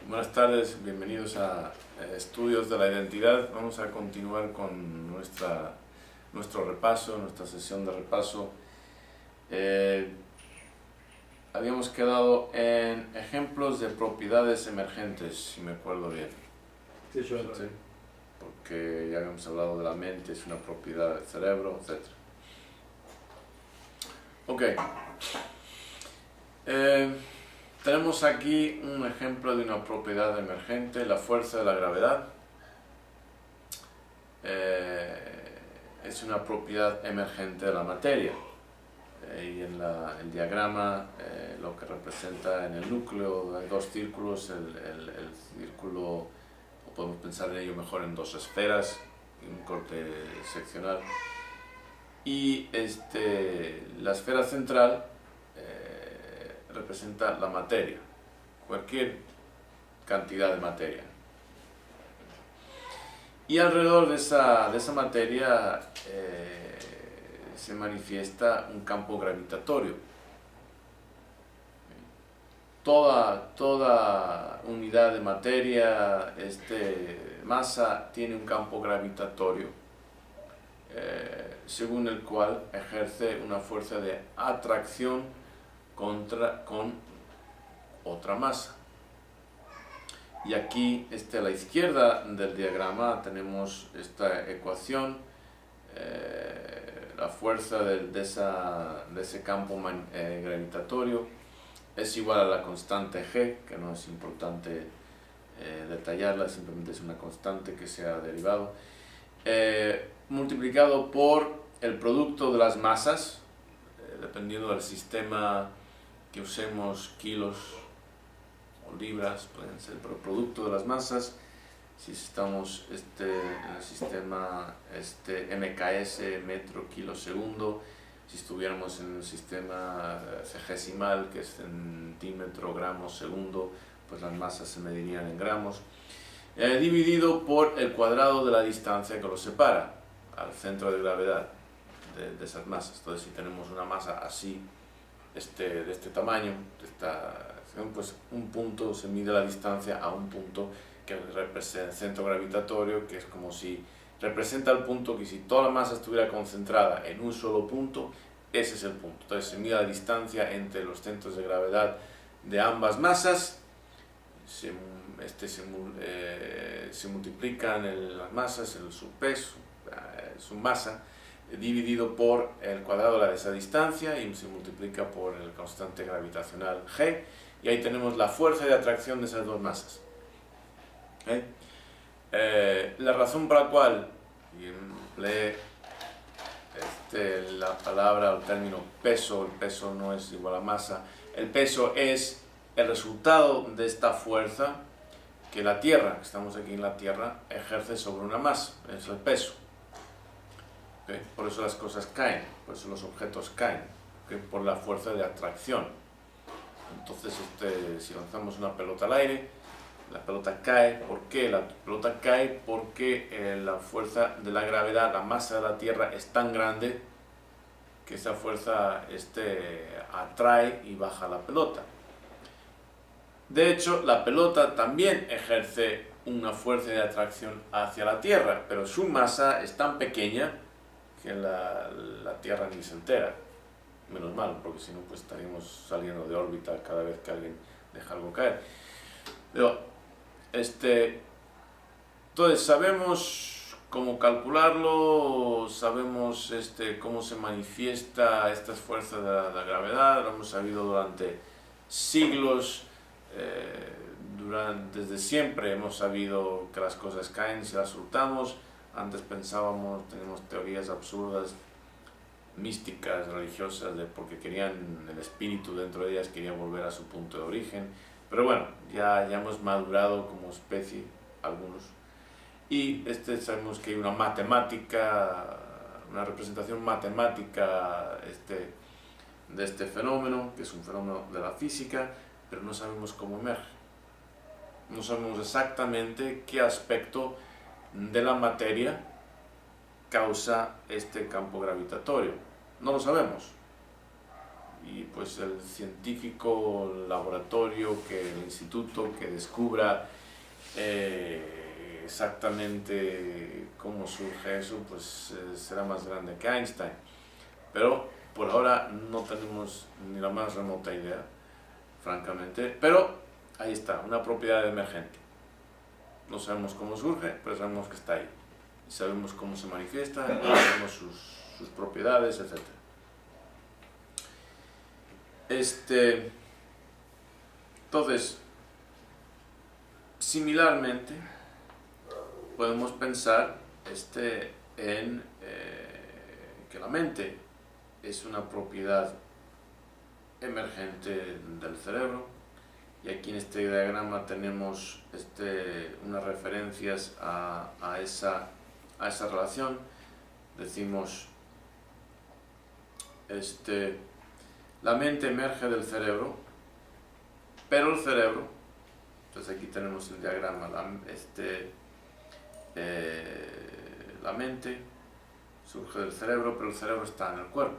Buenas tardes, bienvenidos a Estudios de la Identidad. Vamos a continuar con nuestro repaso, nuestra sesión de repaso. Habíamos quedado en ejemplos de propiedades emergentes, si me acuerdo bien. Sí, yo ¿Sí? Porque ya habíamos hablado de la mente, es una propiedad del cerebro, etc. Ok. Tenemos aquí un ejemplo de una propiedad emergente, la fuerza de la gravedad. Es una propiedad emergente de la materia. Y en el diagrama lo que representa en el núcleo hay dos círculos, el círculo, o podemos pensar en ello mejor en dos esferas, un corte seccional. Y la esfera central representa la materia, cualquier cantidad de materia. Y alrededor de esa materia se manifiesta un campo gravitatorio. Toda unidad de materia, masa, tiene un campo gravitatorio, según el cual ejerce una fuerza de atracción con otra masa. Y aquí a la izquierda del diagrama tenemos esta ecuación. La fuerza de ese campo gravitatorio es igual a la constante G, que no es importante detallarla, simplemente es una constante que se ha derivado, multiplicado por el producto de las masas, dependiendo del sistema que usemos, kilos o libras pueden ser, pero el producto de las masas. Si estamos en el sistema MKS, metro, kilo, segundo, si estuviéramos en el sistema cegesimal, que es centímetro, gramo, segundo, pues las masas se medirían en gramos, dividido por el cuadrado de la distancia que los separa al centro de gravedad de esas masas. Entonces, si tenemos una masa así, de este tamaño, pues un punto se mide la distancia a un punto que representa el centro gravitatorio, que es como si representa el punto que si toda la masa estuviera concentrada en un solo punto, ese es el punto. Entonces se mide la distancia entre los centros de gravedad de ambas masas, se multiplican las masas, su peso, su masa, dividido por el cuadrado de esa distancia y se multiplica por el constante gravitacional G, y ahí tenemos la fuerza de atracción de esas dos masas. La razón por la cual empleé la palabra o el término peso, el peso no es igual a masa, el peso es el resultado de esta fuerza que la Tierra, que estamos aquí en la Tierra, ejerce sobre una masa, es el peso. Por eso las cosas caen, por eso los objetos caen, por la fuerza de atracción. Entonces, si lanzamos una pelota al aire, la pelota cae. ¿Por qué? La pelota cae porque la fuerza de la gravedad, la masa de la Tierra es tan grande que esa fuerza atrae y baja la pelota. De hecho, la pelota también ejerce una fuerza de atracción hacia la Tierra, pero su masa es tan pequeña que la Tierra ni se entera. Menos mal, porque si no, pues estaríamos saliendo de órbita cada vez que alguien deja algo caer. Pero, entonces sabemos cómo calcularlo, sabemos cómo se manifiesta estas fuerzas de la gravedad, lo hemos sabido durante siglos, desde siempre hemos sabido que las cosas caen si las soltamos. Antes pensábamos, tenemos teorías absurdas, místicas, religiosas, porque querían, el espíritu dentro de ellas quería volver a su punto de origen. Pero bueno, ya hemos madurado como especie, algunos. Y sabemos que hay una matemática, una representación matemática de este fenómeno, que es un fenómeno de la física, pero no sabemos cómo emerge. No sabemos exactamente qué aspecto de la materia causa este campo gravitatorio. No lo sabemos. y pues el científico, el laboratorio, el instituto que descubra exactamente cómo surge eso, pues será más grande que Einstein. Pero por ahora no tenemos ni la más remota idea, francamente. Pero ahí está, una propiedad emergente. No sabemos cómo surge, pero sabemos que está ahí. Y sabemos cómo se manifiesta, sabemos sus propiedades, etc. Entonces, similarmente, podemos pensar en que la mente es una propiedad emergente del cerebro, y aquí en este diagrama tenemos unas referencias a esa relación. Decimos, la mente emerge del cerebro, pero el cerebro, entonces aquí tenemos el diagrama, la mente surge del cerebro, pero el cerebro está en el cuerpo,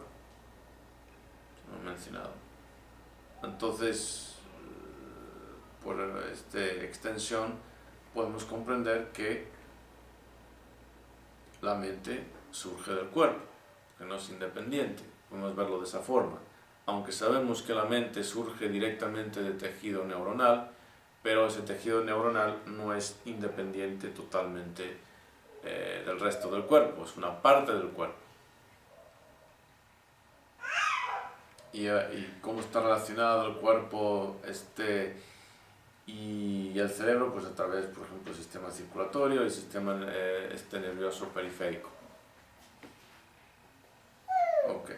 como he mencionado. Entonces, por esta extensión, podemos comprender que la mente surge del cuerpo, que no es independiente. Podemos verlo de esa forma. Aunque sabemos que la mente surge directamente del tejido neuronal, pero ese tejido neuronal no es independiente totalmente del resto del cuerpo, es una parte del cuerpo. Y cómo está relacionado el cuerpo y el cerebro, pues a través, por ejemplo, del sistema circulatorio y el sistema nervioso periférico. Ok.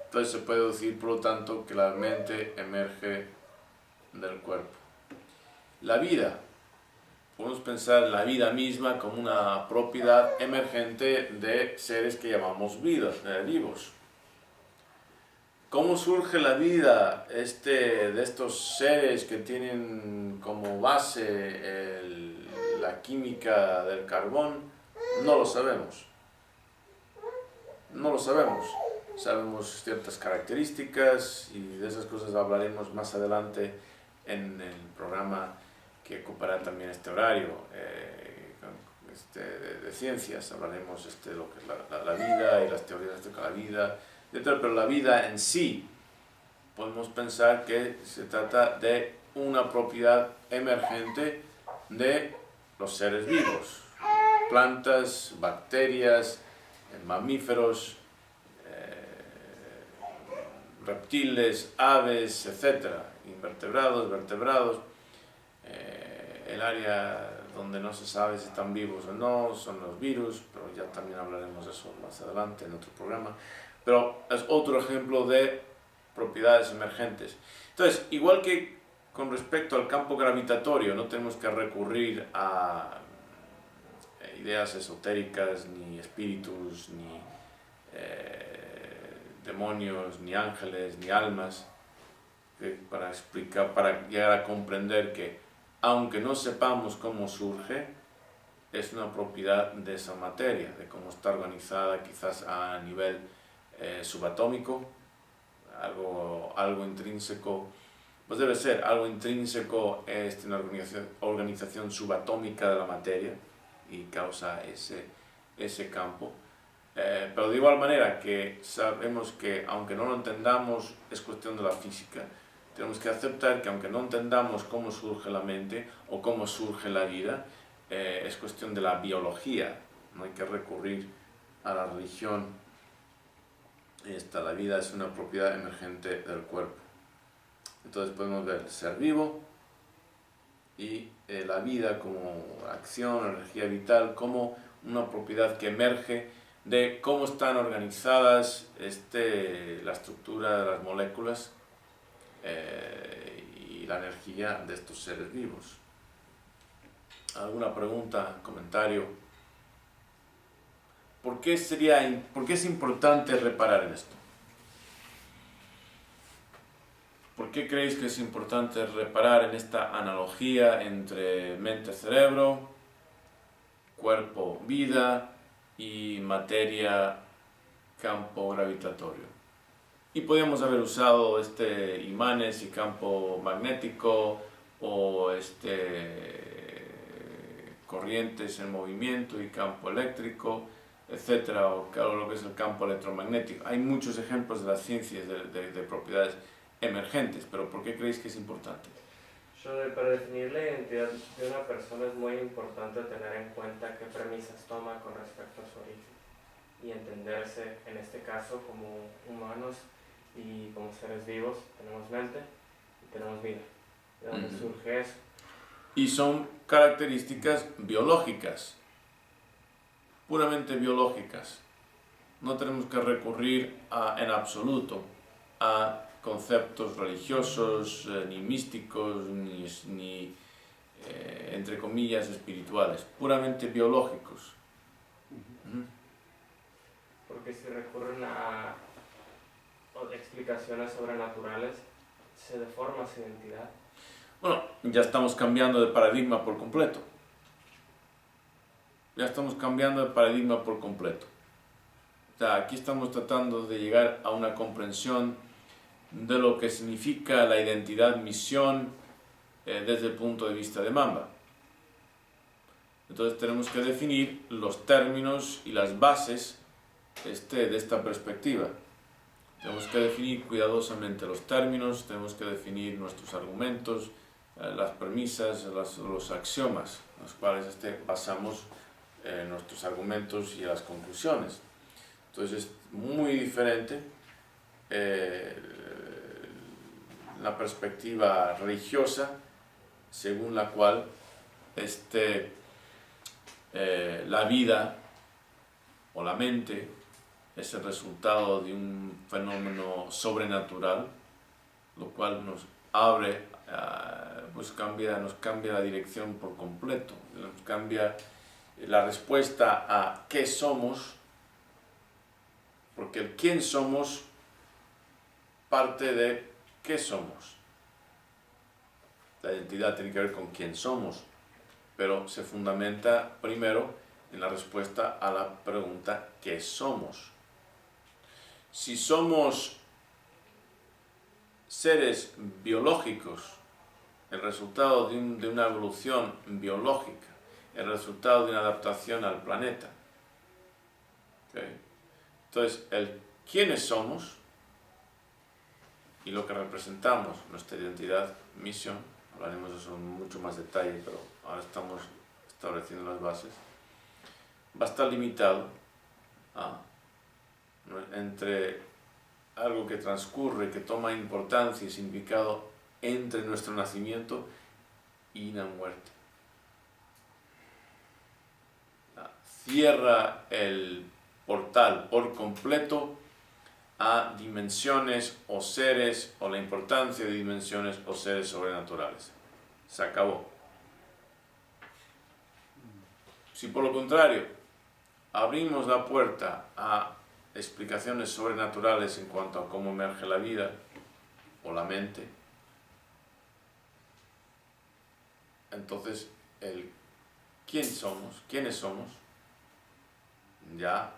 Entonces se puede decir, por lo tanto, que la mente emerge del cuerpo. La vida. Podemos pensar en la vida misma como una propiedad emergente de seres que llamamos vivos. ¿Cómo surge la vida de estos seres que tienen como base la química del carbón? No lo sabemos. No lo sabemos. Sabemos ciertas características y de esas cosas hablaremos más adelante en el programa que ocupará también este horario de ciencias. Hablaremos de lo que es la vida y las teorías de la vida, etc. Pero la vida en sí, podemos pensar que se trata de una propiedad emergente de los seres vivos, plantas, bacterias, mamíferos, reptiles, aves, etc., invertebrados, vertebrados. El área donde no se sabe si están vivos o no son los virus, pero ya también hablaremos de eso más adelante en otro programa. Pero es otro ejemplo de propiedades emergentes. Entonces, igual que con respecto al campo gravitatorio, no tenemos que recurrir a ideas esotéricas, ni espíritus, ni demonios, ni ángeles, ni almas, para llegar a comprender que, aunque no sepamos cómo surge, es una propiedad de esa materia, de cómo está organizada quizás a nivel subatómico, algo intrínseco, pues debe ser algo intrínseco, una organización subatómica de la materia y causa ese campo. Pero de igual manera que sabemos que, aunque no lo entendamos, es cuestión de la física. Tenemos que aceptar que, aunque no entendamos cómo surge la mente o cómo surge la vida, es cuestión de la biología. No hay que recurrir a la religión. La vida es una propiedad emergente del cuerpo. Entonces podemos ver el ser vivo y la vida como acción, energía vital, como una propiedad que emerge de cómo están organizadas la estructura de las moléculas y la energía de estos seres vivos. ¿Alguna pregunta, comentario? ¿Por qué es importante reparar en esto? ¿Por qué creéis que es importante reparar en esta analogía entre mente-cerebro, cuerpo-vida y materia-campo gravitatorio? Y podríamos haber usado imanes y campo magnético o corrientes en movimiento y campo eléctrico, etcétera, o claro, lo que es el campo electromagnético. Hay muchos ejemplos de las ciencias de propiedades emergentes, pero ¿por qué creéis que es importante? Para definir la identidad de una persona es muy importante tener en cuenta qué premisas toma con respecto a su origen y entenderse, en este caso, como humanos y como seres vivos. Tenemos mente y tenemos vida. ¿De dónde surge eso? Y son características biológicas, puramente biológicas. No tenemos que recurrir en absoluto a conceptos religiosos, ni místicos, ni entre comillas, espirituales, puramente biológicos. Porque si recurren a explicaciones sobrenaturales, se deforma su identidad. Bueno, ya estamos cambiando de paradigma por completo. Ya estamos cambiando de paradigma por completo. O sea, aquí estamos tratando de llegar a una comprensión de lo que significa la identidad misión desde el punto de vista de Mamba. Entonces tenemos que definir los términos y las bases de esta perspectiva. Tenemos que definir cuidadosamente los términos, tenemos que definir nuestros argumentos, las premisas, los axiomas, en los cuales basamos nuestros argumentos y las conclusiones. Entonces es muy diferente la perspectiva religiosa, según la cual la vida o la mente es el resultado de un fenómeno sobrenatural, lo cual nos abre, nos cambia la dirección por completo, nos cambia la respuesta a qué somos, porque el quién somos parte de qué somos. La identidad tiene que ver con quién somos, pero se fundamenta primero en la respuesta a la pregunta ¿qué somos? Si somos seres biológicos, el resultado de una evolución biológica, el resultado de una adaptación al planeta. ¿Okay? Entonces, el quiénes somos y lo que representamos, nuestra identidad, misión, hablaremos de eso en mucho más detalle, pero ahora estamos estableciendo las bases, va a estar limitado entre algo que transcurre, que toma importancia y significado entre nuestro nacimiento y la muerte. Cierra el portal por completo a dimensiones o seres, o la importancia de dimensiones o seres sobrenaturales. Se acabó. Si por lo contrario abrimos la puerta a explicaciones sobrenaturales en cuanto a cómo emerge la vida o la mente, entonces el quiénes somos, ya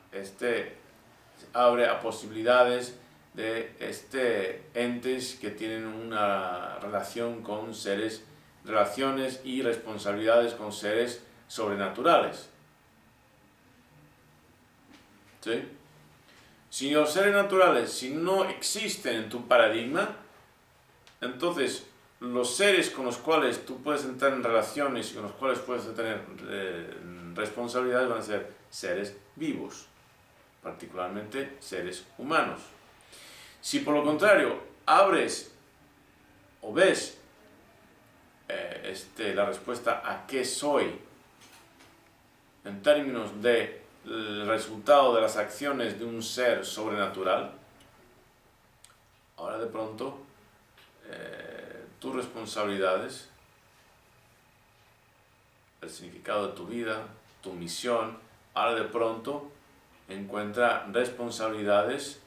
abre a posibilidades de entes que tienen una relación con seres, relaciones y responsabilidades con seres sobrenaturales. ¿Sí? Si los seres naturales, si no existen en tu paradigma, entonces los seres con los cuales tú puedes entrar en relaciones y con los cuales puedes tener responsabilidades van a ser seres vivos, particularmente seres humanos. Si por lo contrario abres o ves la respuesta a qué soy en términos de el resultado de las acciones de un ser sobrenatural, ahora de pronto tus responsabilidades, el significado de tu vida, tu misión, ahora de pronto encuentra responsabilidades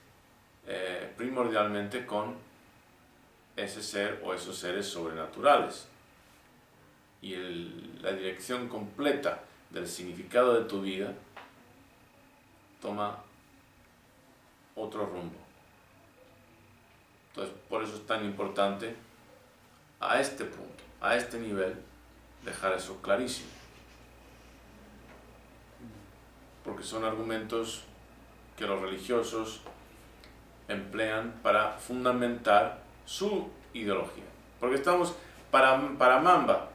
primordialmente con ese ser o esos seres sobrenaturales. Y la dirección completa del significado de tu vida toma otro rumbo. Entonces, por eso es tan importante a este punto, a este nivel, dejar eso clarísimo. Porque son argumentos que los religiosos emplean para fundamentar su ideología. Porque estamos, para Mamba,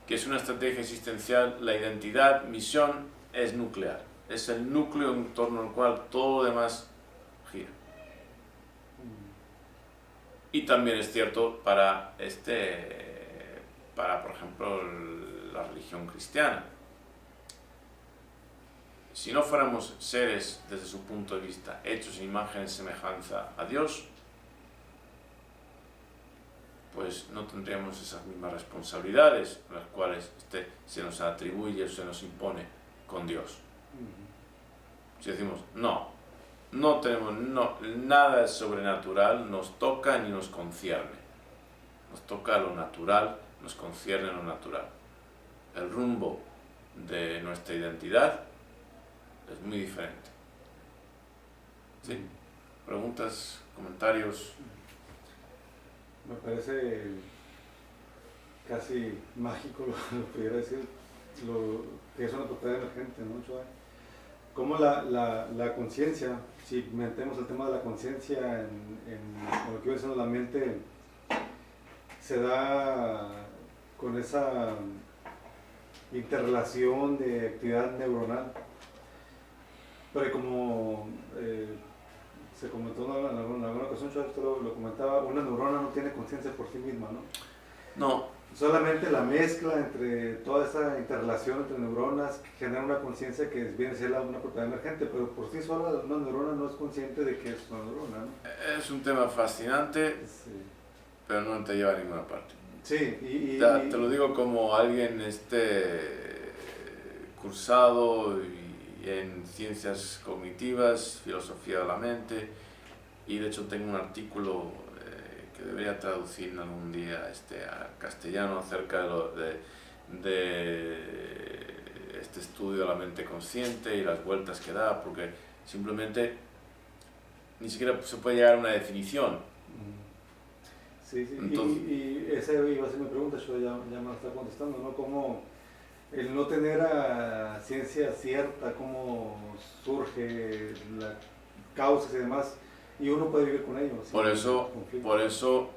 que es una estrategia existencial, la identidad, misión, es nuclear. Es el núcleo en torno al cual todo lo demás gira. Y también es cierto para, por ejemplo, la religión cristiana. Si no fuéramos seres, desde su punto de vista, hechos en imagen y semejanza a Dios, pues no tendríamos esas mismas responsabilidades, las cuales se nos atribuye o se nos impone con Dios. Si decimos, no tenemos, nada es sobrenatural, nos toca ni nos concierne. Nos toca lo natural, nos concierne lo natural. El rumbo de nuestra identidad es muy diferente. ¿Sí? ¿Preguntas, comentarios? Me parece casi mágico lo que pudiera decir, lo que es una propiedad emergente, ¿no, Choa? Como la conciencia, si metemos el tema de la conciencia en lo que iba diciendo la mente, se da con esa interrelación de actividad neuronal. Pero como se comentó en alguna ocasión, usted lo comentaba, una neurona no tiene conciencia por sí misma, ¿no? No. Solamente la mezcla entre toda esa interrelación entre neuronas genera una conciencia que viene a ser una propiedad emergente, pero por sí sola una neurona no es consciente de que es una neurona, ¿no? Es un tema fascinante, sí, pero no te lleva a ninguna parte. Sí, te lo digo como alguien cursado en ciencias cognitivas, filosofía de la mente, y de hecho tengo un artículo que debería traducir algún día a castellano acerca de este estudio de la mente consciente y las vueltas que da, porque simplemente ni siquiera se puede llegar a una definición. Sí, entonces, y esa iba a ser mi pregunta, yo ya me la está contestando, ¿no? Como el no tener a ciencia cierta, cómo surge la causas y demás, y uno puede vivir con ello. Por eso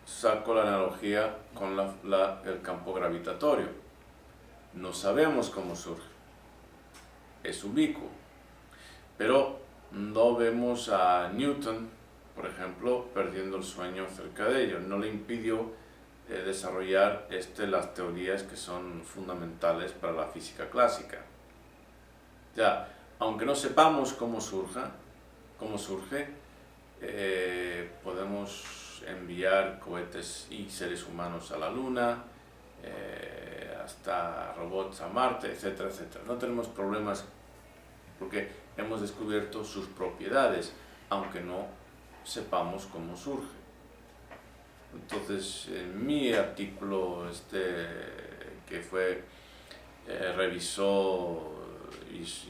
saco la analogía con el campo gravitatorio. No sabemos cómo surge, es ubicuo, pero no vemos a Newton, por ejemplo, perdiendo el sueño cerca de ello. No le impidió desarrollar las teorías que son fundamentales para la física clásica. Ya, aunque no sepamos cómo surge, podemos enviar cohetes y seres humanos a la Luna, hasta robots a Marte, etcétera, etcétera. No tenemos problemas porque hemos descubierto sus propiedades, aunque no sepamos cómo surge. Entonces, en mi artículo que revisó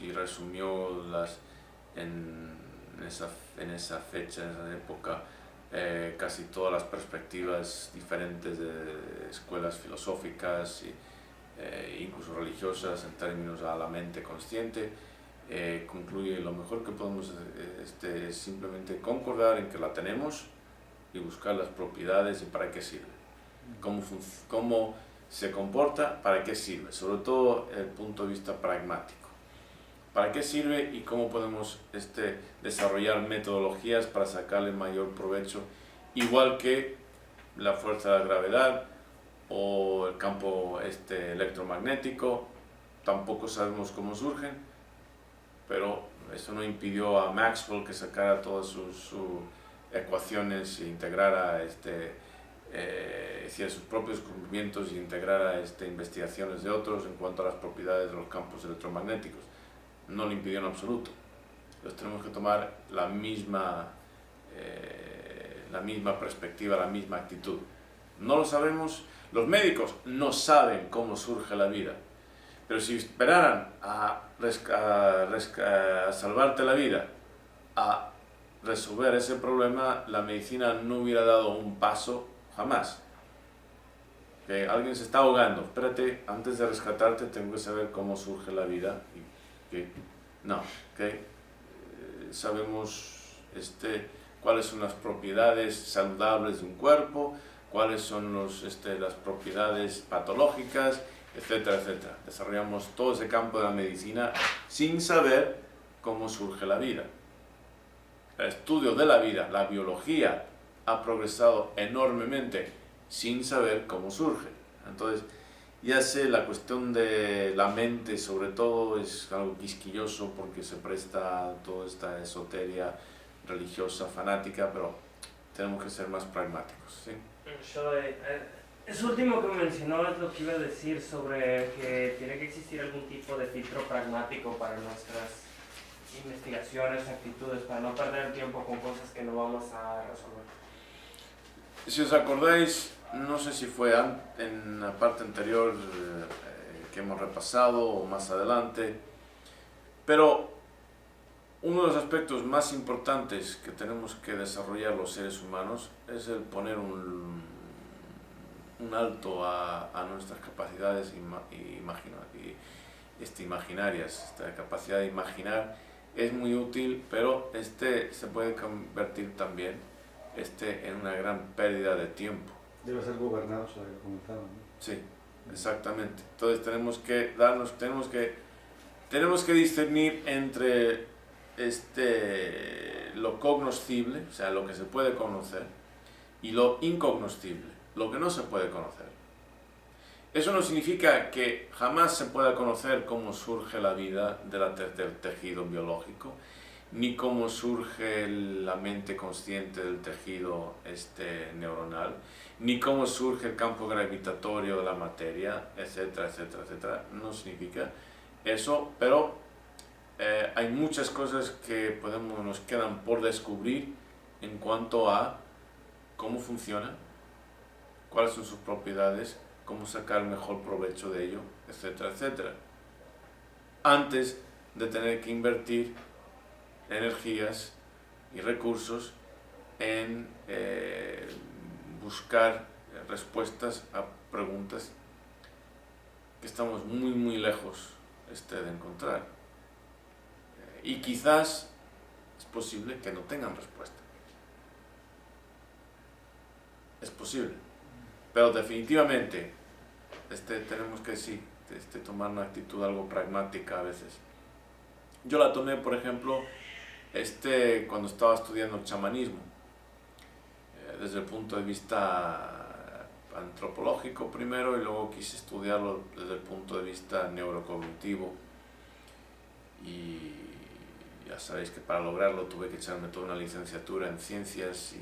y resumió en esa fecha, en esa época, casi todas las perspectivas diferentes de escuelas filosóficas e incluso religiosas en términos a la mente consciente, concluye lo mejor que podemos es simplemente concordar en que la tenemos y buscar las propiedades y para qué sirve, cómo se comporta, para qué sirve, sobre todo el punto de vista pragmático. ¿Para qué sirve y cómo podemos desarrollar metodologías para sacarle mayor provecho? Igual que la fuerza de la gravedad o el campo electromagnético, tampoco sabemos cómo surgen, pero eso no impidió a Maxwell que sacara todas sus ecuaciones e integrara hiciera sus propios descubrimientos e integrara investigaciones de otros en cuanto a las propiedades de los campos electromagnéticos. No lo impidió en absoluto. Entonces tenemos que tomar la misma perspectiva, la misma actitud. No lo sabemos, los médicos no saben cómo surge la vida, pero si esperaran a salvarte la vida, a resolver ese problema, la medicina no hubiera dado un paso jamás. Que alguien se está ahogando, espérate, antes de rescatarte tengo que saber cómo surge la vida. No, sabemos cuáles son las propiedades saludables de un cuerpo, cuáles son las propiedades patológicas, etcétera, etcétera. Desarrollamos todo ese campo de la medicina sin saber cómo surge la vida. El estudio de la vida, la biología, ha progresado enormemente sin saber cómo surge. Entonces, ya sé, la cuestión de la mente, sobre todo, es algo quisquilloso porque se presta a toda esta esoteria religiosa, fanática, pero tenemos que ser más pragmáticos, ¿sí? Eso último que mencionó es lo que iba a decir sobre que tiene que existir algún tipo de filtro pragmático para nuestras investigaciones, actitudes, para no perder tiempo con cosas que no vamos a resolver. Si os acordáis, no sé si fue en la parte anterior que hemos repasado o más adelante, pero uno de los aspectos más importantes que tenemos que desarrollar los seres humanos es el poner un alto a nuestras capacidades imaginarias. Esta capacidad de imaginar es muy útil, pero se puede convertir también en una gran pérdida de tiempo. Debe ser gobernado, se había comentado, ¿no? Sí, exactamente. Entonces tenemos que discernir entre lo cognoscible, o sea, lo que se puede conocer, y lo incognoscible, lo que no se puede conocer. Eso no significa que jamás se pueda conocer cómo surge la vida del tejido biológico, ni cómo surge la mente consciente del tejido neuronal, ni cómo surge el campo gravitatorio de la materia, etcétera, etcétera, etcétera. No significa eso, pero hay muchas cosas que nos quedan por descubrir en cuanto a cómo funciona, cuáles son sus propiedades, cómo sacar el mejor provecho de ello, etcétera, etcétera. Antes de tener que invertir energías y recursos en buscar respuestas a preguntas que estamos muy muy lejos de encontrar, y quizás es posible que no tengan respuesta, es posible, pero definitivamente tenemos que tomar una actitud algo pragmática a veces. Yo la tomé, por ejemplo, cuando estaba estudiando el chamanismo, desde el punto de vista antropológico primero, y luego quise estudiarlo desde el punto de vista neurocognitivo, y ya sabéis que para lograrlo tuve que echarme toda una licenciatura en ciencias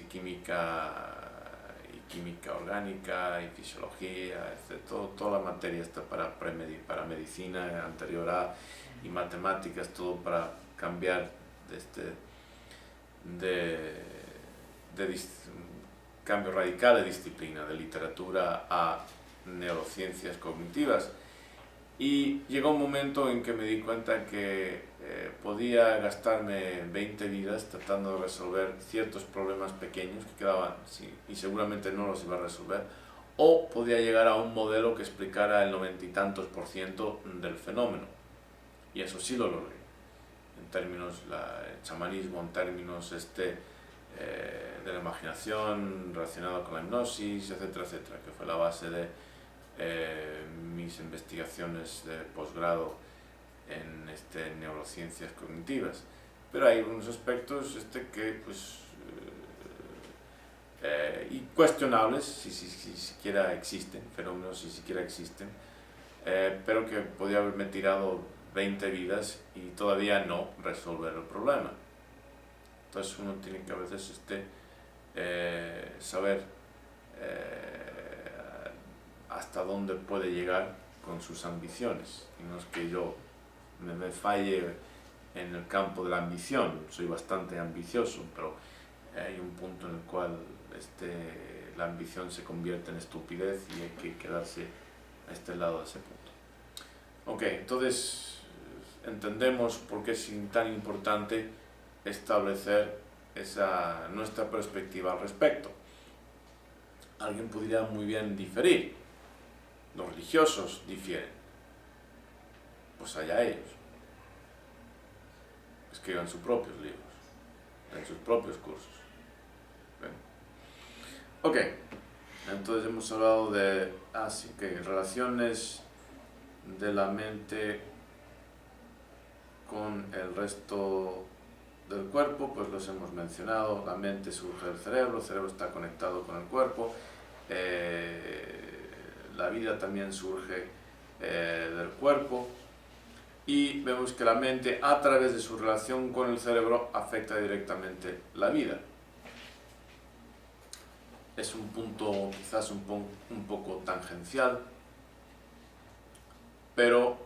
química orgánica y fisiología, toda la materia está para medicina anterior a, y matemáticas, todo para cambiar cambio radical de disciplina, de literatura a neurociencias cognitivas. Y llegó un momento en que me di cuenta que podía gastarme 20 vidas tratando de resolver ciertos problemas pequeños que quedaban, y seguramente no los iba a resolver, o podía llegar a un modelo que explicara el 90 y tantos % del fenómeno, y eso sí lo logré, en términos el chamanismo, en términos de la imaginación relacionado con la hipnosis, etcétera, etcétera, que fue la base de mis investigaciones de posgrado en neurociencias cognitivas. Pero hay algunos aspectos que y cuestionables, si siquiera existen, fenómenos si siquiera existen, pero que podía haberme tirado 20 vidas y todavía no resolver el problema. Entonces uno tiene que a veces saber hasta dónde puede llegar con sus ambiciones, y no es que yo me falle en el campo de la ambición, soy bastante ambicioso, pero hay un punto en el cual la ambición se convierte en estupidez y hay que quedarse a lado de ese punto. Ok, entonces entendemos por qué es tan importante establecer nuestra perspectiva al respecto. Alguien podría muy bien diferir. Los religiosos difieren. Pues allá ellos. Escriban sus propios libros, en sus propios cursos. ¿Ven? Ok, entonces hemos hablado de relaciones de la mente con el resto del cuerpo, pues los hemos mencionado. La mente surge del cerebro, el cerebro está conectado con el cuerpo, la vida también surge del cuerpo, y vemos que la mente, a través de su relación con el cerebro, afecta directamente la vida. Es un punto quizás un poco tangencial, pero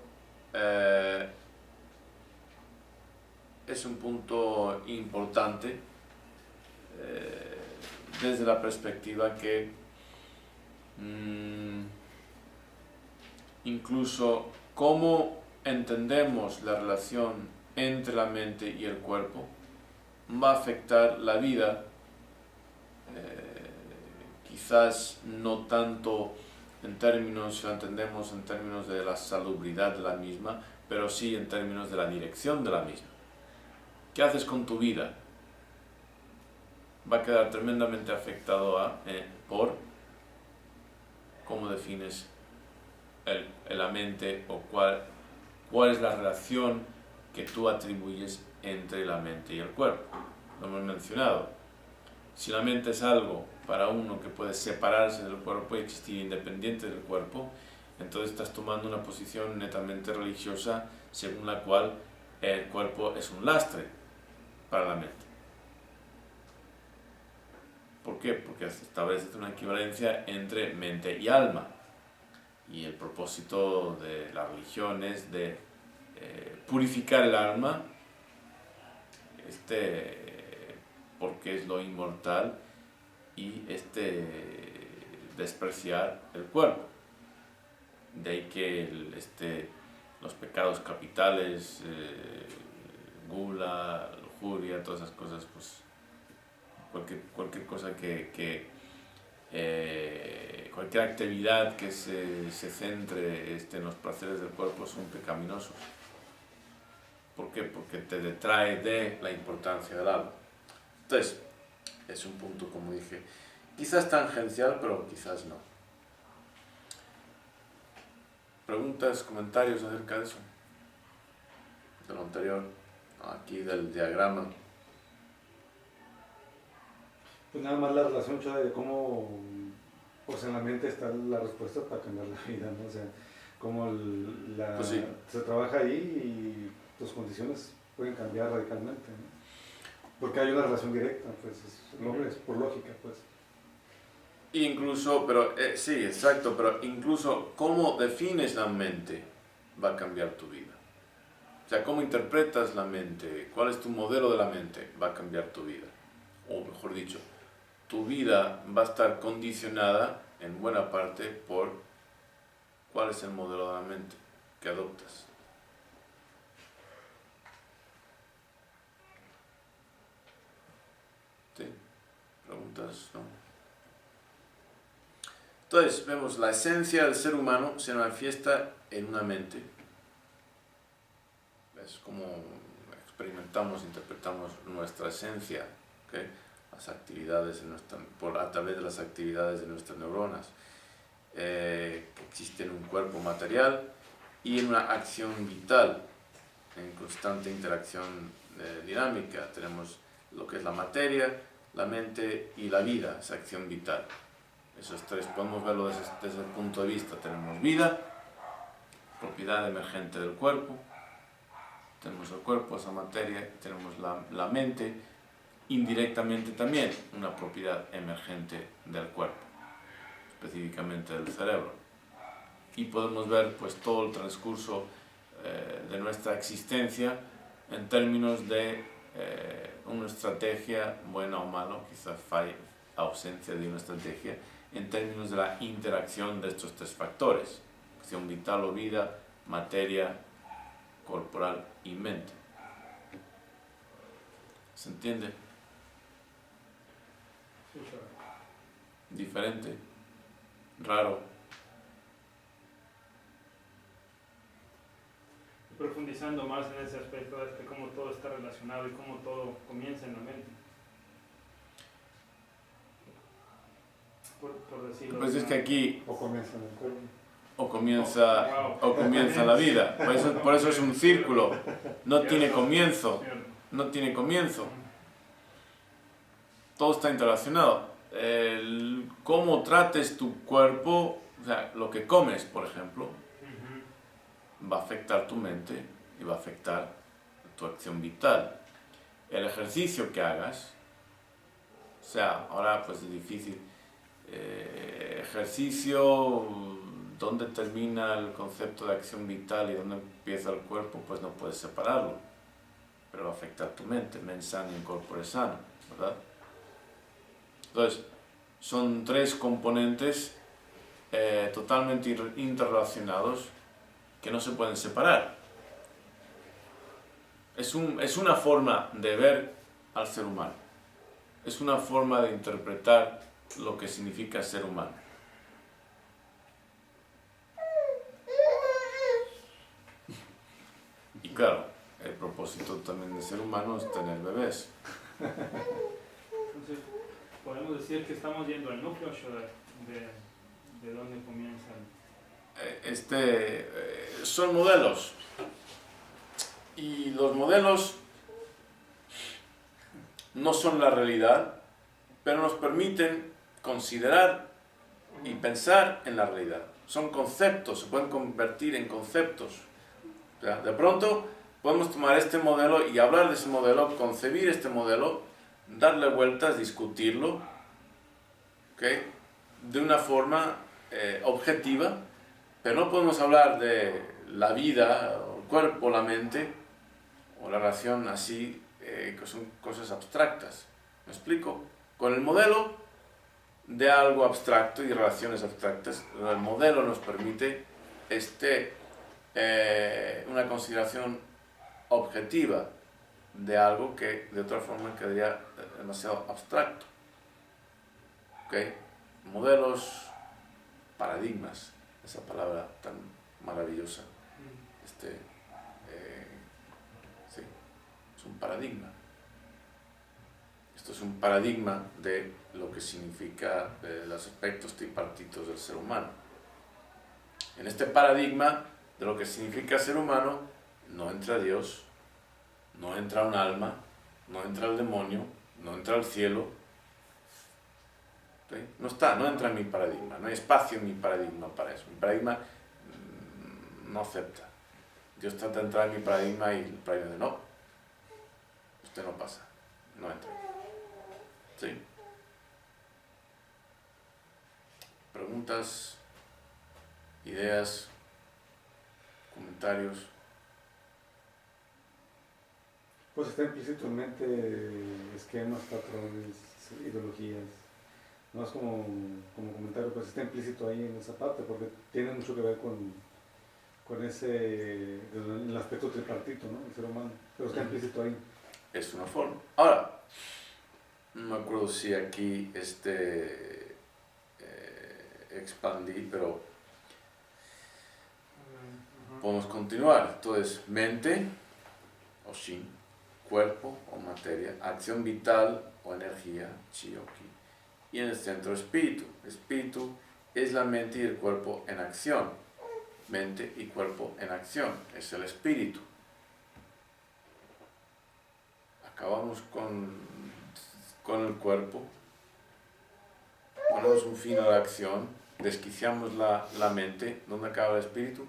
es un punto importante desde la perspectiva que incluso cómo entendemos la relación entre la mente y el cuerpo va a afectar la vida, quizás no tanto en términos, si lo entendemos en términos de la salubridad de la misma, pero sí en términos de la dirección de la misma. ¿Qué haces con tu vida? Va a quedar tremendamente afectado por cómo defines la mente, o cuál es la relación que tú atribuyes entre la mente y el cuerpo. Lo hemos mencionado. Si la mente es algo para uno que puede separarse del cuerpo y existir independiente del cuerpo, entonces estás tomando una posición netamente religiosa según la cual el cuerpo es un lastre para la mente. ¿Por qué? Porque establece una equivalencia entre mente y alma. Y el propósito de la religión es de purificar el alma, porque es lo inmortal, y despreciar el cuerpo. De ahí que los pecados capitales, gula, lujuria, todas esas cosas, pues cualquier cosa cualquier actividad que se centre en los placeres del cuerpo son pecaminosos. ¿Por qué? Porque te detrae de la importancia del alma. Entonces, es un punto, como dije, quizás tangencial, pero quizás no. ¿Preguntas, comentarios acerca de eso? De lo anterior, aquí del diagrama. Pues nada más la relación, Chava, de cómo pues en la mente está la respuesta para cambiar la vida, ¿no? O sea, cómo pues sí, se trabaja ahí y tus condiciones pueden cambiar radicalmente, ¿no? Porque hay una relación directa, pues es por lógica, pues. Incluso, pero sí, exacto, pero incluso cómo defines la mente va a cambiar tu vida. O sea, cómo interpretas la mente, cuál es tu modelo de la mente, va a cambiar tu vida. O mejor dicho, tu vida va a estar condicionada en buena parte por cuál es el modelo de la mente que adoptas. ¿Sí? ¿Preguntas? ¿No? Entonces, vemos la esencia del ser humano se manifiesta en una mente. Es como experimentamos, interpretamos nuestra esencia, ¿okay? Las actividades a través de las actividades de nuestras neuronas, que existen en un cuerpo material y en una acción vital, en constante interacción dinámica. Tenemos lo que es la materia, la mente y la vida, esa acción vital. Esos tres podemos verlo desde el punto de vista. Tenemos vida, propiedad emergente del cuerpo, tenemos el cuerpo, esa materia, tenemos la mente, indirectamente también una propiedad emergente del cuerpo, específicamente del cerebro. Y podemos ver pues todo el transcurso de nuestra existencia en términos de una estrategia, buena o mala, quizás ausencia de una estrategia, en términos de la interacción de estos tres factores: acción vital o vida, materia corporal y mente. ¿Se entiende? Sí, claro. Diferente, raro. Profundizando más en ese aspecto de cómo todo está relacionado y cómo todo comienza en la mente. Por decirlo. Pues es que aquí O comienza en el cuerpo. o comienza la vida. Por eso es un círculo. No tiene comienzo. Cierto. No tiene comienzo. Todo está interrelacionado. Cómo trates tu cuerpo, o sea, lo que comes, por ejemplo, va a afectar tu mente y va a afectar tu acción vital. El ejercicio que hagas, o sea, ahora pues es difícil. Ejercicio, ¿dónde termina el concepto de acción vital y dónde empieza el cuerpo? Pues no puedes separarlo, pero va a afectar tu mente, mens sana in corpore sano, ¿verdad? Entonces, son tres componentes totalmente interrelacionados que no se pueden separar. Es una forma de ver al ser humano, es una forma de interpretar lo que significa ser humano. Y claro, el propósito también de ser humano es tener bebés. Entonces, podemos decir que estamos yendo al núcleo de dónde comienza. Son modelos. Y los modelos no son la realidad, pero nos permiten considerar y pensar en la realidad. Son conceptos, se pueden convertir en conceptos. O sea, de pronto podemos tomar este modelo y hablar de ese modelo, concebir este modelo, darle vueltas, discutirlo, ¿okay? De una forma objetiva, pero no podemos hablar de la vida, el cuerpo, la mente, o la relación así, que son cosas abstractas. ¿Me explico? Con el modelo de algo abstracto y relaciones abstractas, el modelo nos permite una consideración objetiva de algo que de otra forma quedaría demasiado abstracto. ¿Okay? Modelos, paradigmas, esa palabra tan maravillosa. Sí, es un paradigma. Esto es un paradigma de lo que significa los aspectos tripartitos del ser humano. En este paradigma de lo que significa ser humano, no entra Dios, no entra un alma, no entra el demonio, no entra el cielo. ¿Sí? No entra en mi paradigma, no hay espacio en mi paradigma para eso. Mi paradigma no acepta. Dios trata de entrar en mi paradigma y el paradigma dice, no, usted no pasa, no entra. ¿Sí? Preguntas, ideas, comentarios. Pues está implícito en mente esquemas, patrones, ideologías. No es como comentario, pues está implícito ahí en esa parte, porque tiene mucho que ver con el aspecto tripartito, ¿no? El ser humano, pero está implícito ahí. Es una forma. Ahora, no me acuerdo si aquí expandí, pero podemos continuar. Entonces, mente o shin, cuerpo o materia, acción vital o energía, chi o ki. Y en el centro, espíritu. Espíritu es la mente y el cuerpo en acción. Mente y cuerpo en acción, es el espíritu. Acabamos con el cuerpo, ponemos un fin a la acción, desquiciamos la mente. ¿Dónde acaba el espíritu?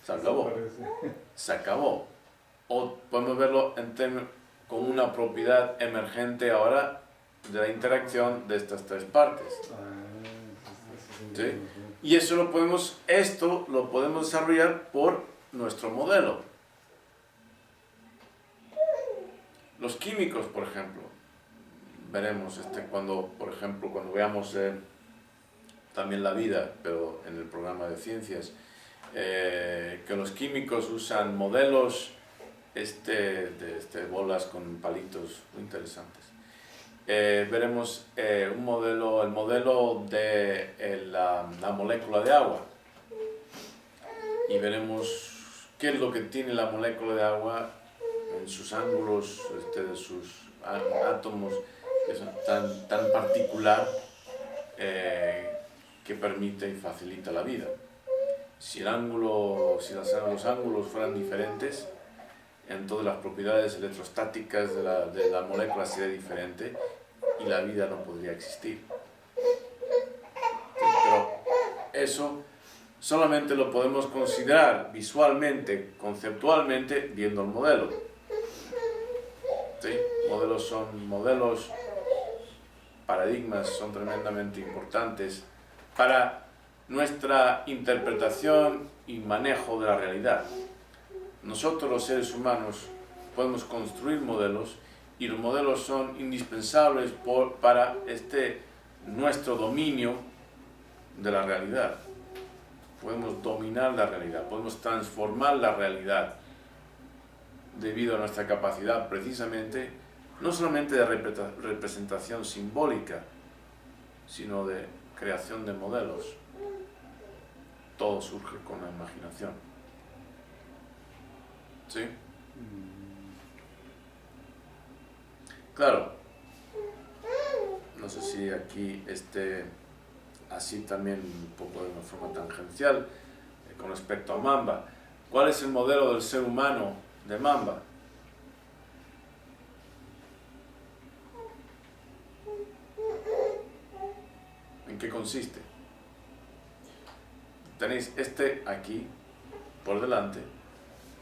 Se acabó. Se acabó. O podemos verlo como una propiedad emergente ahora de la interacción de estas tres partes. ¿Sí? Y esto lo podemos desarrollar por nuestro modelo. Los químicos, por ejemplo, veremos cuando veamos también la vida, pero en el programa de ciencias, que los químicos usan modelos de bolas con palitos muy interesantes. Veremos el modelo de la molécula de agua, y veremos qué es lo que tiene la molécula de agua en sus ángulos, de sus átomos, que son tan particular, que permite y facilita la vida. Si los ángulos fueran diferentes, entonces las propiedades electrostáticas de la molécula serían diferentes y la vida no podría existir. Pero eso solamente lo podemos considerar visualmente, conceptualmente, viendo el modelo. ¿Sí? Modelos, paradigmas son tremendamente importantes para nuestra interpretación y manejo de la realidad. Nosotros los seres humanos podemos construir modelos, y los modelos son indispensables para nuestro dominio de la realidad. Podemos dominar la realidad, podemos transformar la realidad debido a nuestra capacidad precisamente, no solamente de representación simbólica, sino de creación de modelos. Todo surge con la imaginación. ¿Sí? Claro, no sé si aquí así también un poco de una forma tangencial, con respecto a Mamba. ¿Cuál es el modelo del ser humano de Mamba? ¿En qué consiste? Tenéis aquí, por delante.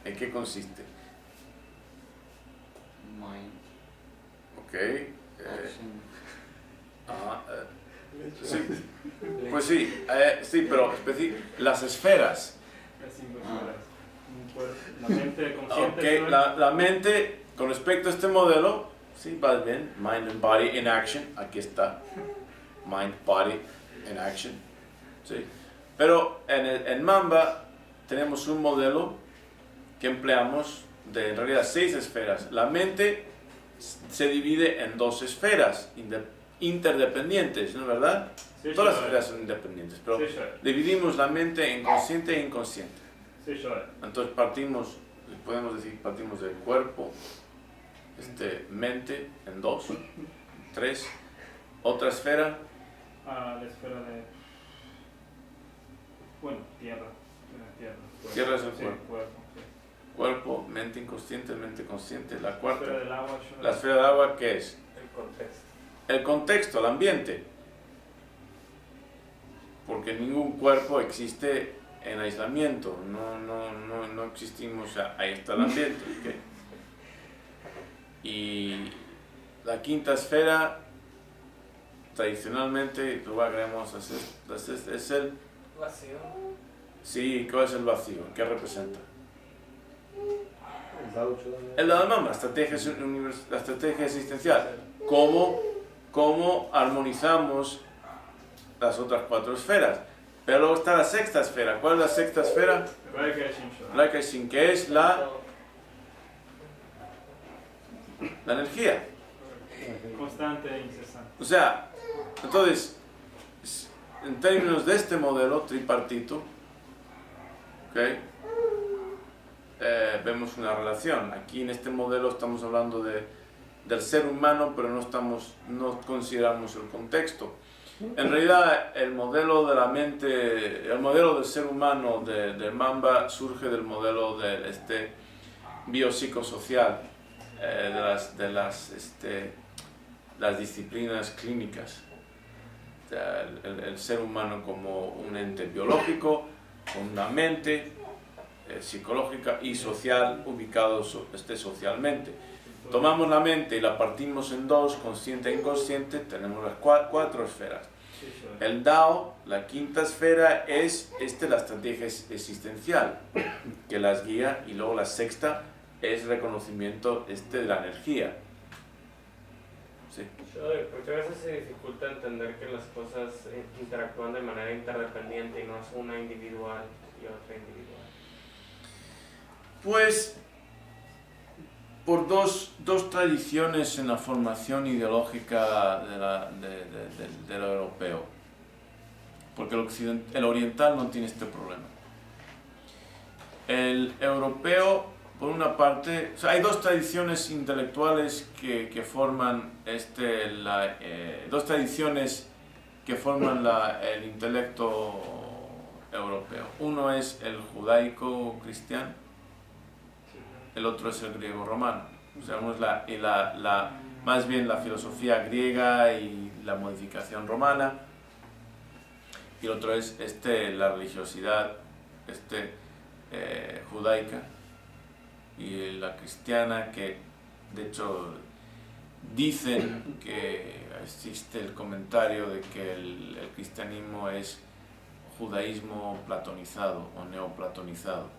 ¿En qué consiste? Mind. Ok. Sí. Pues sí, pero las esferas. Las 5 esferas. La mente consciente. Ok, la mente, con respecto a este modelo, sí, va bien. Mind and body in action. Aquí está. Mind, body in action. Sí. Pero en Mamba tenemos un modelo que empleamos en realidad 6 esferas. La mente se divide en 2 esferas interdependientes, ¿no es verdad? Sí, Todas las esferas son independientes, pero sí, dividimos la mente en consciente e inconsciente. Sí, Entonces partimos del cuerpo, mente en 2, 3. Otra esfera. La esfera de... Bueno, tierra. Tierra es el sí, cuerpo. Sí. Cuerpo, mente inconsciente, mente consciente. La cuarta. La esfera del agua. La esfera del agua, ¿qué es? El contexto. El contexto, el ambiente. Porque ningún cuerpo existe en aislamiento. No existimos, ahí está el ambiente. ¿Okay? Y la quinta esfera, tradicionalmente, lo que creemos es el vacío. Sí, ¿cuál es el vacío? ¿Qué representa? El lado de Mamba, la estrategia existencial. ¿Cómo armonizamos las otras 4 esferas? Pero luego está la sexta esfera. ¿Cuál es la sexta esfera? Raikashin, que es la energía. Constante e incesante. O sea, entonces, en términos de este modelo tripartito, ¿okay? Vemos una relación. Aquí en este modelo estamos hablando del ser humano, pero no consideramos el contexto. En realidad, el modelo de la mente, el modelo del ser humano de Mamba surge del modelo de biopsicosocial, de las disciplinas clínicas. O sea, el ser humano como un ente biológico, con una mente psicológica y social, ubicado socialmente. Tomamos la mente y la partimos en 2, consciente e inconsciente, tenemos las 4 esferas. El Dao, la quinta esfera, es la estrategia existencial que las guía, y luego la sexta es reconocimiento de la energía. Sí. Porque a veces se dificulta entender que las cosas interactúan de manera interdependiente y no es una individual y otra individual. Pues por dos tradiciones en la formación ideológica del europeo. Porque el oriental no tiene este problema. El europeo, por una parte, o sea, hay dos tradiciones intelectuales que forman dos tradiciones que forman el intelecto europeo. Uno es el judaico-cristiano, el otro es el griego-romano. O sea, uno es más bien la filosofía griega y la modificación romana, y el otro es la religiosidad judaica y la cristiana, que de hecho dicen que existe el comentario de que el cristianismo es judaísmo platonizado o neoplatonizado.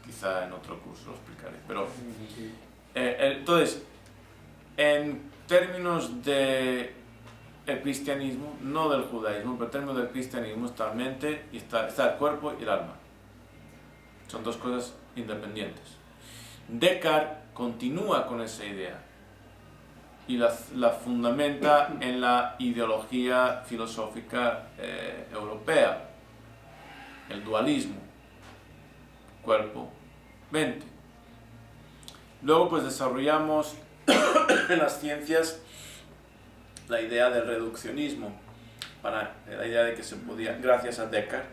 Quizá en otro curso lo explicaré, pero entonces, en términos de el cristianismo, no del judaísmo, pero en términos del cristianismo está la mente y está el cuerpo y el alma. Son dos cosas independientes. Descartes continúa con esa idea y la fundamenta en la ideología filosófica europea, el dualismo, cuerpo-mente. Luego pues desarrollamos en las ciencias la idea del reduccionismo, la idea de que se podía, gracias a Descartes,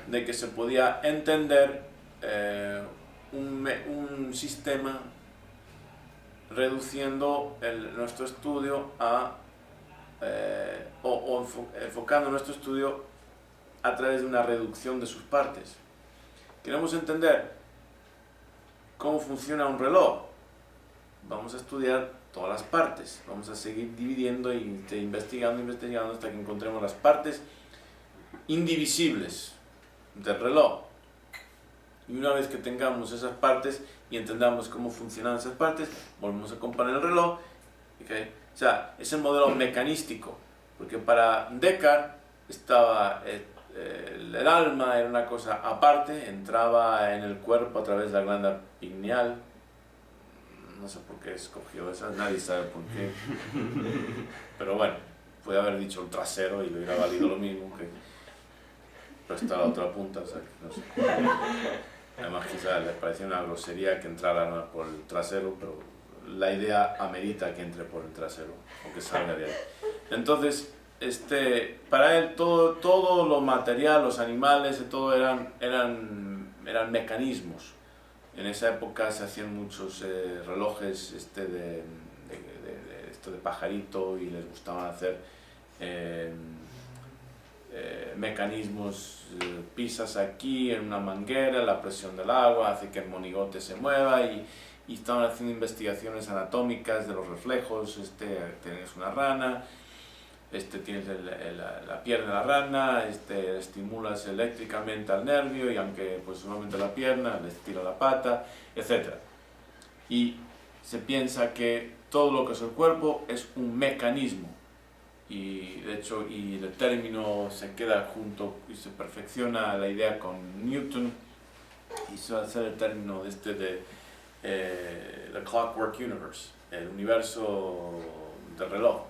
de que se podía entender un sistema reduciendo nuestro estudio enfocando nuestro estudio a través de una reducción de sus partes. Queremos entender cómo funciona un reloj. Vamos a estudiar todas las partes. Vamos a seguir dividiendo y investigando hasta que encontremos las partes indivisibles del reloj. Y una vez que tengamos esas partes y entendamos cómo funcionan esas partes, volvemos a comparar el reloj. ¿Okay? O sea, es el modelo mecanístico, porque para Descartes estaba el alma era una cosa aparte, entraba en el cuerpo a través de la glándula pineal. No sé por qué escogió esa, nadie sabe por qué. Pero bueno, puede haber dicho el trasero y le hubiera valido lo mismo, pero está la otra punta, o sea, que no sé. Además quizás les parecía una grosería que entrara por el trasero, pero la idea amerita que entre por el trasero, o que salga de ahí. Entonces, para él todo lo material, los animales, todo eran mecanismos. En esa época se hacían muchos relojes de pajarito, y les gustaba hacer mecanismos, pisas aquí en una manguera, la presión del agua hace que el monigote se mueva, y estaban haciendo investigaciones anatómicas de los reflejos. Tienes una rana, tienes la pierna de la rana, estimulas eléctricamente al nervio, y aunque pues solamente la pierna, le estira la pata, etc. Y se piensa que todo lo que es el cuerpo es un mecanismo, y de hecho el término se queda junto y se perfecciona la idea con Newton, y se va a hacer el término the Clockwork Universe, el universo del reloj.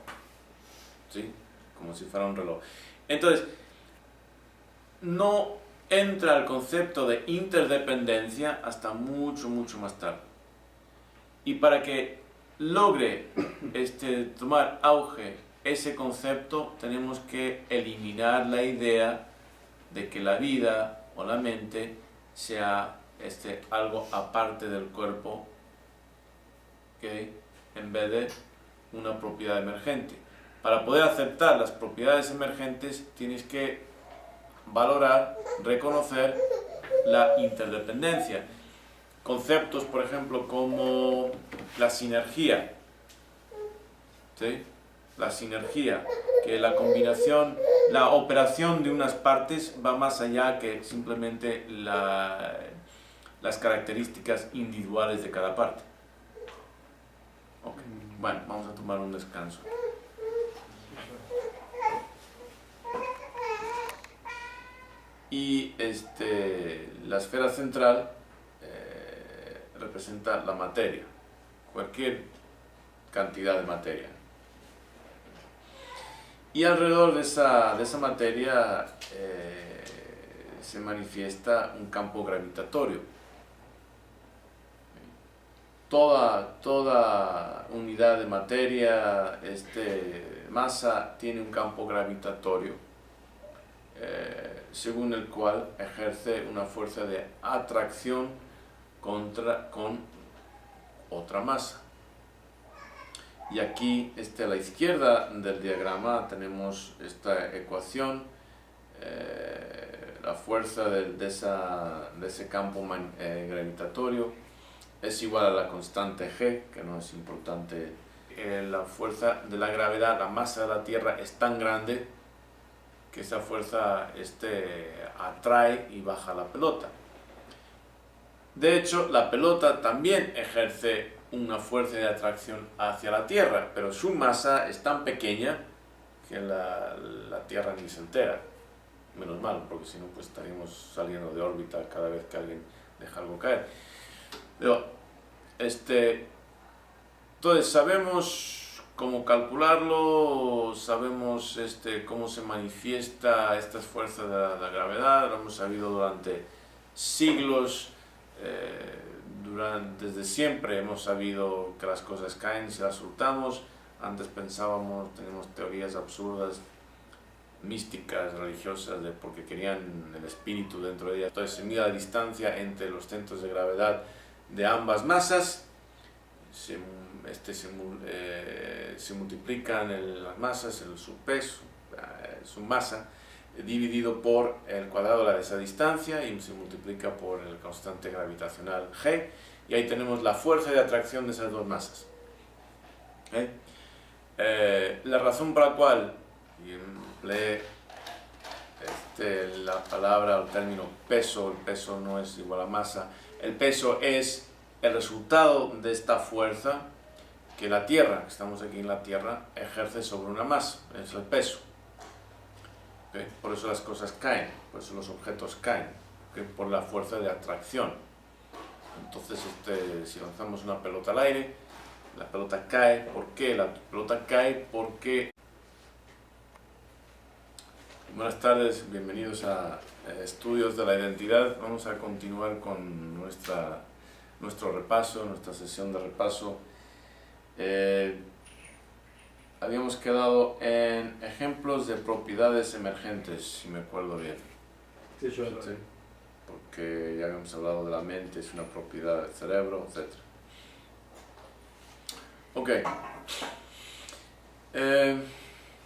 ¿Sí? Como si fuera un reloj. Entonces, no entra el concepto de interdependencia hasta mucho más tarde. Y para que logre tomar auge ese concepto, tenemos que eliminar la idea de que la vida o la mente sea algo aparte del cuerpo, ¿okay? En vez de una propiedad emergente. Para poder aceptar las propiedades emergentes, tienes que valorar, reconocer la interdependencia. Conceptos, por ejemplo, como la sinergia. ¿Sí? La sinergia, que la combinación, la operación de unas partes va más allá que simplemente las características individuales de cada parte. Ok. Bueno, vamos a tomar un descanso. Y la esfera central representa la materia, cualquier cantidad de materia. Y alrededor de esa materia se manifiesta un campo gravitatorio. Toda unidad de materia, masa, tiene un campo gravitatorio, según el cual ejerce una fuerza de atracción con otra masa. Y aquí a la izquierda del diagrama tenemos esta ecuación. La fuerza de ese campo gravitatorio es igual a la constante G, que no es importante. La fuerza de la gravedad, la masa de la Tierra es tan grande que esa fuerza atrae y baja la pelota. De hecho, la pelota también ejerce una fuerza de atracción hacia la Tierra, pero su masa es tan pequeña que la Tierra ni se entera. Menos mal, porque si no, pues estaríamos saliendo de órbita cada vez que alguien deja algo caer. Pero, entonces sabemos cómo calcularlo, sabemos cómo se manifiesta estas fuerzas de la gravedad, lo hemos sabido durante siglos. Desde siempre hemos sabido que las cosas caen si las soltamos. Antes pensábamos, teníamos teorías absurdas, místicas, religiosas, porque querían el espíritu dentro de ellas. Entonces se mide la distancia entre los centros de gravedad de ambas masas, se multiplican las masas, su peso, su masa, dividido por el cuadrado de esa distancia y se multiplica por el constante gravitacional G, y ahí tenemos la fuerza de atracción de esas dos masas. La razón por la cual empleé la palabra o el término peso, el peso no es igual a masa, el peso es el resultado de esta fuerza que la Tierra, que estamos aquí en la Tierra, ejerce sobre una masa, es el peso. Por eso las cosas caen, por eso los objetos caen, por la fuerza de atracción. Entonces, si lanzamos una pelota al aire, la pelota cae. ¿Por qué? La pelota cae porque... Buenas tardes, bienvenidos a Estudios de la Identidad. Vamos a continuar con nuestro repaso, nuestra sesión de repaso. Habíamos quedado en ejemplos de propiedades emergentes, si me acuerdo bien. Sí, sí. Porque ya habíamos hablado de la mente, es una propiedad del cerebro, etc. Ok.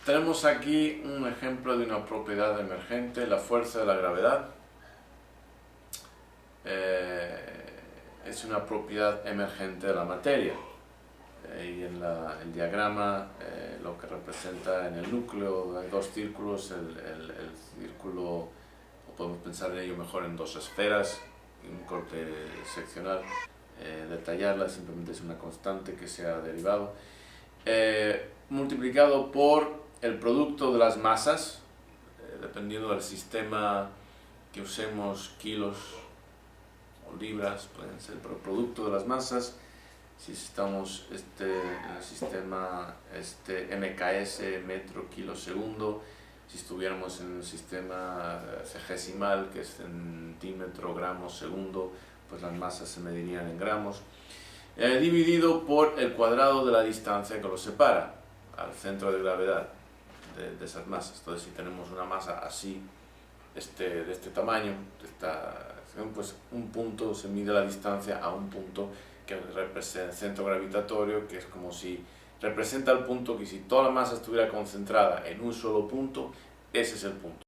Tenemos aquí un ejemplo de una propiedad emergente, la fuerza de la gravedad. Es una propiedad emergente de la materia. Y en el diagrama lo que representa en el núcleo hay dos círculos, el círculo, o podemos pensar en ello mejor en dos esferas, un corte seccional, detallarla simplemente es una constante que se ha derivado, multiplicado por el producto de las masas, dependiendo del sistema que usemos, kilos o libras pueden ser, pero el producto de las masas. Si estamos en el sistema MKS, metro, kilo, segundo, si estuviéramos en el sistema cegesimal, que es centímetro, gramo, segundo, pues las masas se medirían en gramos, dividido por el cuadrado de la distancia que los separa al centro de gravedad de esas masas. Entonces, si tenemos una masa así, de este tamaño, pues un punto se mide la distancia a un punto que representa el centro gravitatorio, que es como si representa el punto que si toda la masa estuviera concentrada en un solo punto, ese es el punto.